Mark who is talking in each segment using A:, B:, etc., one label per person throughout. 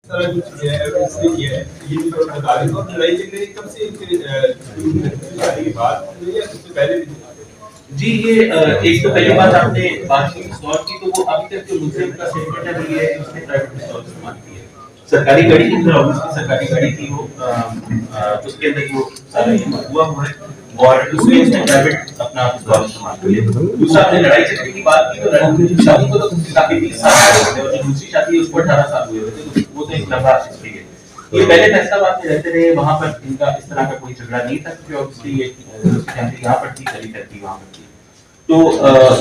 A: सारा कुछ किया है, इसलिए किया है, ये भी थोड़ा बता दें। और लड़ाई झगड़े कब से इनके शादी के बाद हुई या उससे पहले भी थे?
B: जी ये एक तो पहली बात आपने बात की पिस्तौल की, तो वो अभी तक जो मुझसे का स्टेटमेंट है वो ये है कि उसने प्राइवेट पिस्तौल इस्तेमाल की है। सरकारी गाड़ी की तरह ऑब्वियसली सरकारी गाड़ी थी वो, उसके अंदर वो सारा ये हुआ हुआ है और उसमें उसने प्राइवेट अपना पिस्तौल इस्तेमाल किया। दूसरा आपने लड़ाई झगड़े की बात की, तो लड़की की शादी को तो काफी 20 साल हुए थे और जो दूसरी शादी है उसको 18 साल हुए थे, तो वो तो एक लंबा हिस्ट्री है। ये पहले फैसलाबाद में रहते रहे, वहां पर इनका इस तरह का कोई झगड़ा नहीं था क्योंकि ऑब्वियसली ये फैमिली यहाँ पर थी, चली करती वहां पर थी। तो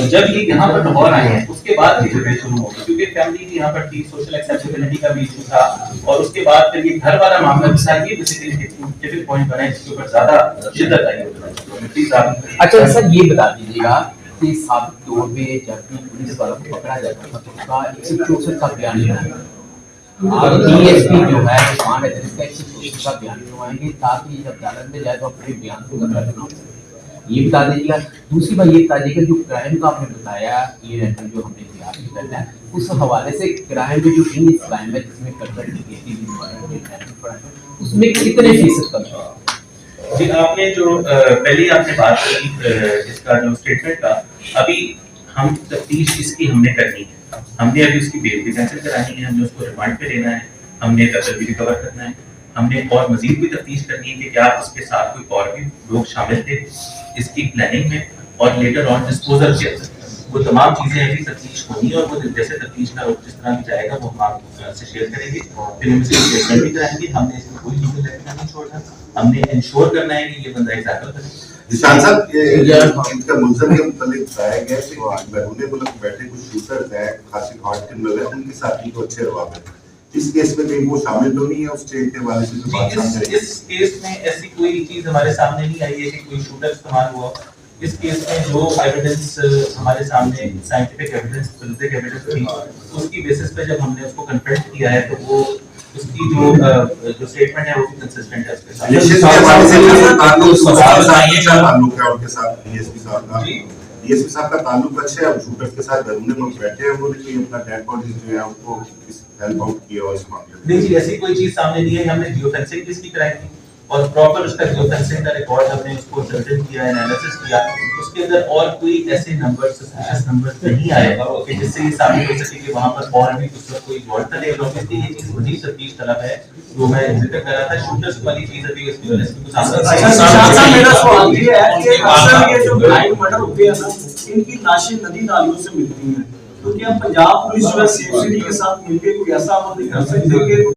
B: जब ये यहाँ पर लाहौर आए हैं उसके बाद ये झगड़े शुरू हो गए क्योंकि फैमिली भी यहाँ पर थी, सोशल एक्सेप्टेबिलिटी का भी इशू था और उसके बाद फिर ये घर वाला मामला भी था। ये बेसिकली टिपिक पॉइंट बना है जिसके ऊपर ज्यादा शिद्दत आई है।
C: अच्छा सर ये बता दीजिएगा कि साबित तौर पे जब भी पुलिस वालों को पकड़ा जाता था तो उसका 164 का बयान लेना है, डीएसपी जो है रिमांड है इसका 164 का बयान करवाएंगे ताकि जब अदालत में जाए तो अपने बयान को कर लेना। ये बता दीजिएगा। दूसरी बात ये बता दीजिएगा जो क्राइम का आपने बताया ये रेफर जो हमने तैयार करना है उस हवाले से क्राइम में जो इन क्राइम है जिसमें उसमें कितने फीसद कम है?
B: जी आपने जो पहले आपने बात की इसका जो स्टेटमेंट का, अभी हम तफ्तीश इसकी हमने करनी है, हमने अभी उसकी बेल भी कैंसिल करानी है, हमने उसको रिमांड पे लेना है, हमने कत्ल भी रिकवर करना है, हमने और मजीद भी तफ्तीश करनी है कि क्या उसके साथ कोई और भी लोग शामिल थे इसकी प्लानिंग में और लेटर ऑन डिस्पोजल के अंदर। वो तमाम चीजें अभी तफ्तीश होनी है और वो जैसे तफ्तीश का रुख जिस तरह भी जाएगा वो हम आपसे शेयर करेंगे, फिर हम इसकी स्टेटमेंट भी कराएंगे। हमने इसमें कोई लीगल एक्शन नहीं छोड़ना, हमने इंश्योर करना है कि ये बंदा एग्जैक्ट करे।
D: निशान साहब इनका मुलजम के मुताबिक बताया गया कि बैरूने मुल्क बैठे कुछ शूटर्स हैं, खासी हॉट क्रिमिनल हैं, उनके साथ भी तो अच्छे रवाब है। इस केस में कहीं वो शामिल तो नहीं है उस चेन के वाले से जो बात सामने आई?
B: इस केस में ऐसी कोई चीज हमारे सामने नहीं आई है कि कोई शूटर इस्तेमाल हुआ। इस केस में जो एविडेंस हमारे सामने साइंटिफिक एविडेंस, फोरेंसिक एविडेंस थी, उसकी बेसिस पे जब हमने उसको कन्फ्रंट किया है तो वो उसकी जो स्टेटमेंट है वो भी कंसिस्टेंट है उसके साथ।
D: निश्चित के हवाले से ताल्लुक है उनके साथ डीएसपी साहब का, डीएसपी साहब का ताल्लुक अच्छा है और शूटर्स के साथ बैरूने मुल्क बैठे हैं, उन्होंने कोई अपना डेड बॉडीज जो है उनको हेल्प आउट किया और इस मामले में
B: नहीं जी ऐसी कोई चीज सामने नहीं है। हमने जियोफेंसिंग इसकी कराई थी और प्रॉपर उसका जियोफेंसिंग का रिकॉर्ड हमने उसको सर्जन किया, एनालिसिस किया, उसके अंदर और कोई ऐसे नंबर सस्पिशियस नंबर नहीं आएगा कि जिससे ये साबित हो सके कि वहां पर और भी कुछ कोई गौर था। लेकिन ऑब्वियसली ये चीज बड़ी तफ्तीश तलब है जो मैं जिक्र कर रहा था, शूटर्स वाली चीज अभी इसमें कुछ
E: अच्छा मेरा सवाल ये है कि अक्सर ये जो ब्लाइंड मर्डर होते हैं ना इनकी लाशें नदी नालियों से मिलती हैं, तो क्या पंजाब पुलिस जो है सेफ सिटी के साथ मिलकर कोई ऐसा अमल नहीं कर सकती कि